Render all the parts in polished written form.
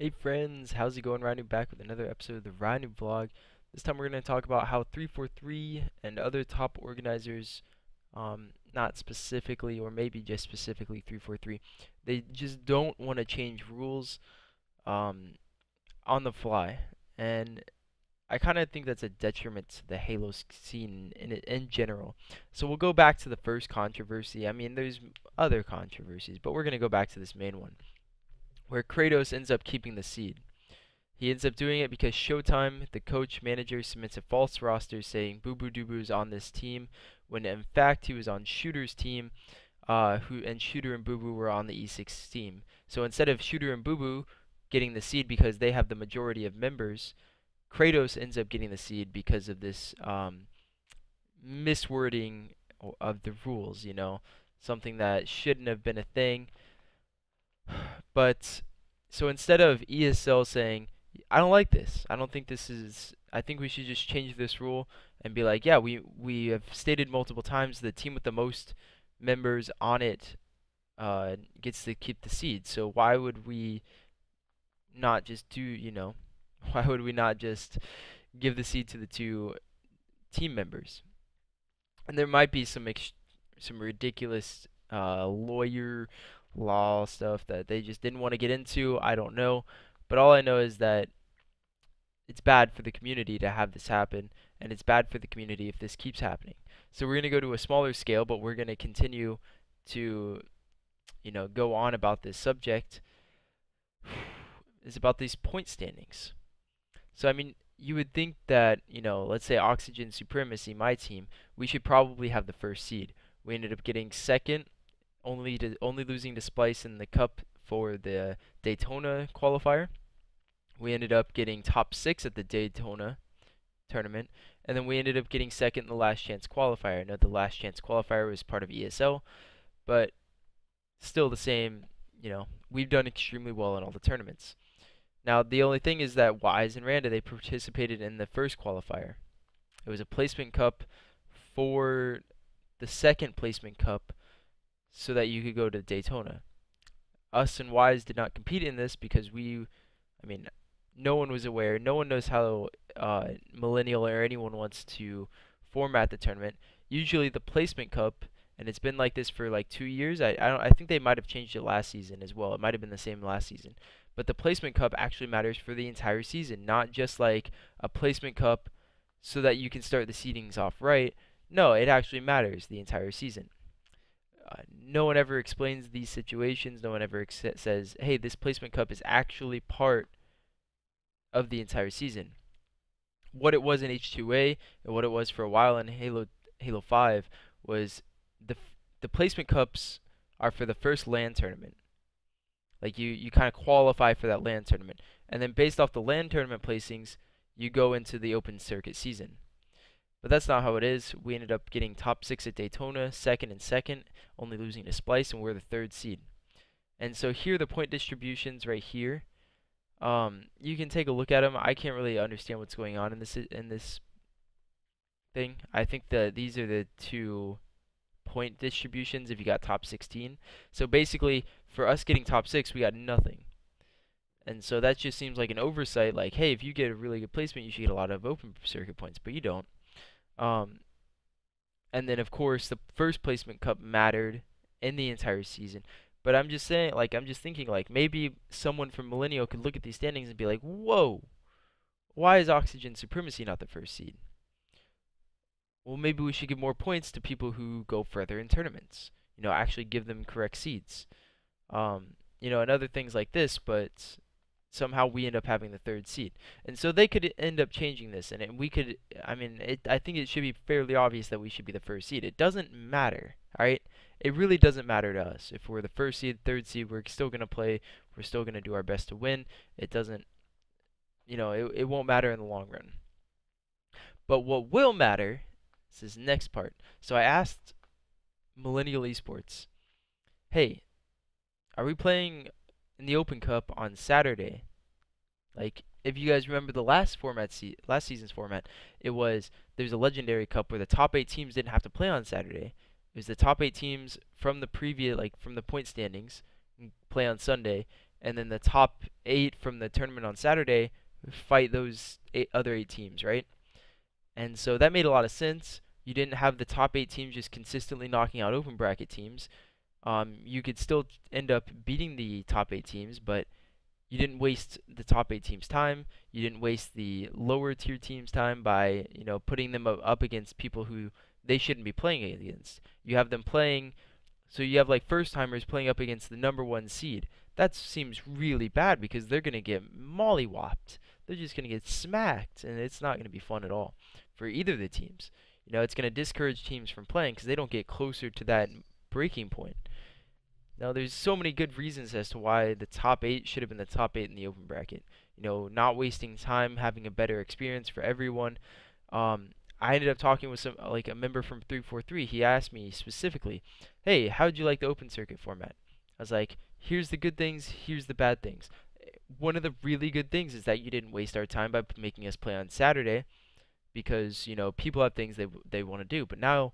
Hey friends, how's it going? RyaNoob back with another episode of the RyaNoob vlog. This time we're going to talk about how 343 and other top organizers, not specifically or maybe just specifically 343, they just don't want to change rules um, on the fly. And I kind of think that's a detriment to the Halo scene in general. So we'll go back to the first controversy. I mean, there's other controversies, but we're going to go back to this main one, where Kratos ends up keeping the seed. He ends up doing it because Showtime, the coach manager, submits a false roster saying Boo Boo Doo Boo's on this team, when in fact he was on Shooter's team, and Shooter and Boo Boo were on the E6 team. So instead of Shooter and Boo Boo getting the seed because they have the majority of members, Kratos ends up getting the seed because of this miswording of the rules. Something that shouldn't have been a thing. But so instead of ESL saying, I don't like this, I don't think this is, I think we should just change this rule and be like, yeah, we have stated multiple times the team with the most members on it gets to keep the seed. So why would we not just why would we not just give the seed to the two team members? And there might be some ridiculous lawyer law stuff that they just didn't want to get into. I don't know. But all I know is that it's bad for the community to have this happen, and it's bad for the community if this keeps happening. So we're going to go to a smaller scale, but we're going to continue to, go on about this subject. Is about these point standings. So, I mean, you would think that, let's say Oxygen Supremacy, my team, we should probably have the first seed. We ended up getting second, only losing to Splice in the cup for the Daytona qualifier. We ended up getting top 6 at the Daytona tournament, and then we ended up getting second in the Last Chance qualifier. I know the Last Chance qualifier was part of ESL, but still the same, we've done extremely well in all the tournaments. Now, the only thing is that Wise and Randa, they participated in the first qualifier. It was a placement cup for the second placement cup so that you could go to Daytona. Us and Wise did not compete in this because no one was aware. No one knows how Millennial or anyone wants to format the tournament. Usually the placement cup, and it's been like this for like 2 years. I think they might have changed it last season as well. It might have been the same last season. But the placement cup actually matters for the entire season, not just like a placement cup so that you can start the seedings off right. No, it actually matters the entire season. No one ever explains these situations. No one ever says, hey, this placement cup is actually part of the entire season. What it was in H2A and what it was for a while in Halo 5 was the placement cups are for the first LAN tournament. Like you kind of qualify for that LAN tournament, and then based off the LAN tournament placings, you go into the open circuit season. But that's not how it is. We ended up getting top 6 at Daytona, second and second, only losing to Splice, and we're the third seed. And so here are the point distributions right here. You can take a look at them. I can't really understand what's going on in this thing. I think that these are the two point distributions if you got top 16. So basically, for us getting top 6, we got nothing. And so that just seems like an oversight, like, hey, if you get a really good placement, you should get a lot of open circuit points, but you don't. And then, of course, the first placement cup mattered in the entire season. But I'm just saying, like, I'm just thinking, like, maybe someone from Millennial could look at these standings and be like, whoa, why is Oxygen Supremacy not the first seed? Well, maybe we should give more points to people who go further in tournaments. Actually give them correct seeds. And other things like this, but somehow we end up having the third seed. And so they could end up changing this, and we could, I think it should be fairly obvious that we should be the first seed. It doesn't matter, alright? It really doesn't matter to us. If we're the first seed, third seed, we're still going to play. We're still going to do our best to win. It doesn't, it won't matter in the long run. But what will matter is this next part. So I asked Millennial Esports, hey, are we playing in the Open Cup on Saturday? Like, if you guys remember the last season's format, there's a Legendary Cup where the top 8 teams didn't have to play on Saturday. It was the top 8 teams from the previous, from the point standings, play on Sunday, and then the top 8 from the tournament on Saturday fight those other 8 teams, right? And so that made a lot of sense. You didn't have the top 8 teams just consistently knocking out open bracket teams. You could still end up beating the top 8 teams, but you didn't waste the top 8 teams' time. You didn't waste the lower tier teams' time by, putting them up against people who they shouldn't be playing against. You have them playing, so you have like first timers playing up against the number 1 seed. That seems really bad because they're going to get mollywopped. They're just going to get smacked, and it's not going to be fun at all for either of the teams. It's going to discourage teams from playing because they don't get closer to that breaking point. Now, there's so many good reasons as to why the top 8 should have been the top 8 in the open bracket. Not wasting time, having a better experience for everyone. I ended up talking with a member from 343. He asked me specifically, "Hey, how would you like the open circuit format?" I was like, "Here's the good things, here's the bad things." One of the really good things is that you didn't waste our time by making us play on Saturday because, people have things they want to do. But now,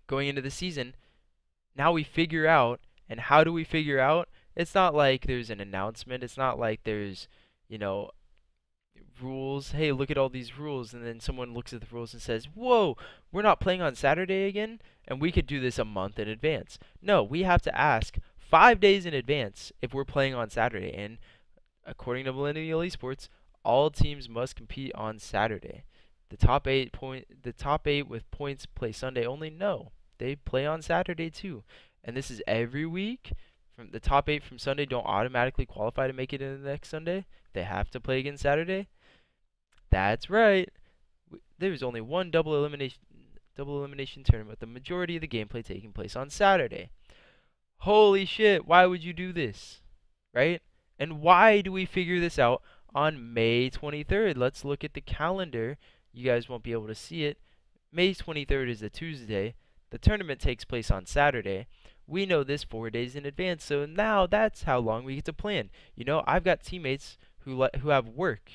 going into the season, now we figure out, and how do we figure out? It's not like there's an announcement. It's not like there's, you know, rules. Hey, look at all these rules, and then someone looks at the rules and says, "Whoa, we're not playing on Saturday again?" And we could do this a month in advance. No, we have to ask 5 days in advance if we're playing on Saturday. And according to Millennial Esports, all teams must compete on Saturday. The top 8 with points play Sunday only. No, they play on Saturday too. And this is every week. From the top 8 from Sunday don't automatically qualify to make it in the next Sunday. They have to play again Saturday. That's right. There's only one double elimination tournament with the majority of the gameplay taking place on Saturday. Holy shit, why would you do this? Right? And why do we figure this out on May 23rd? Let's look at the calendar. You guys won't be able to see it. May 23rd is a Tuesday. The tournament takes place on Saturday. We know this 4 days in advance, so now that's how long we get to plan. I've got teammates who have work.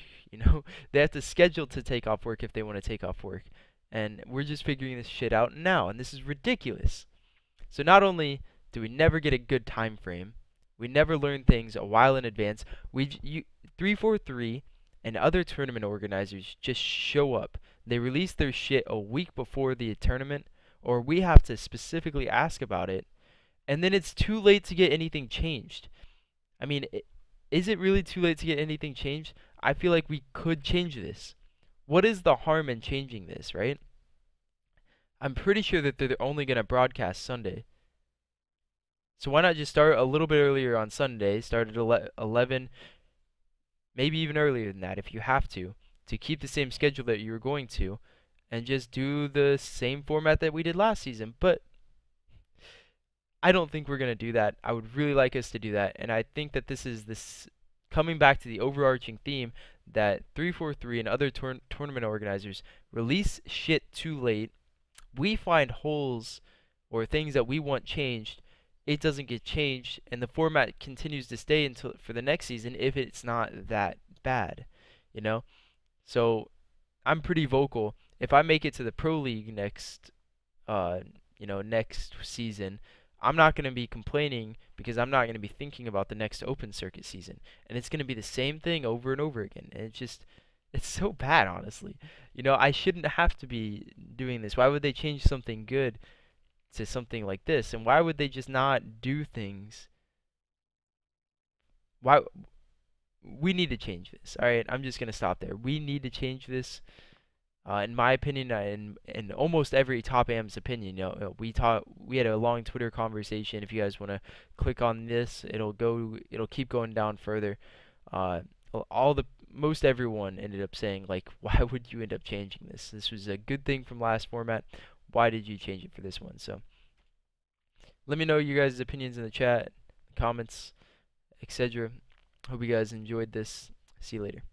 They have to schedule to take off work if they want to take off work. And we're just figuring this shit out now, and this is ridiculous. So not only do we never get a good time frame, we never learn things a while in advance. 343 and other tournament organizers just show up. They release their shit a week before the tournament, or we have to specifically ask about it, and then it's too late to get anything changed. I mean, is it really too late to get anything changed? I feel like we could change this. What is the harm in changing this, right? I'm pretty sure that they're only going to broadcast Sunday. So why not just start a little bit earlier on Sunday, start at 11, maybe even earlier than that if you have to keep the same schedule that you were going to, and just do the same format that we did last season. But I don't think we're going to do that. I would really like us to do that, and I think that this is coming back to the overarching theme that 343 and other tournament organizers release shit too late. We find holes or things that we want changed. It doesn't get changed, and the format continues to stay until for the next season if it's not that bad, So I'm pretty vocal. If I make it to the Pro League next season, I'm not going to be complaining because I'm not going to be thinking about the next open circuit season. And it's going to be the same thing over and over again. And it's so bad, honestly. I shouldn't have to be doing this. Why would they change something good to something like this? And why would they just not do things? We need to change this. All right, I'm just going to stop there. We need to change this. In my opinion, in almost every top AM's opinion, we had a long Twitter conversation. If you guys want to click on this, it'll keep going down further. Most everyone ended up saying, like, why would you end up changing this? This was a good thing from last format. Why did you change it for this one? So let me know your guys' opinions in the chat, comments, etc. Hope you guys enjoyed this. See you later.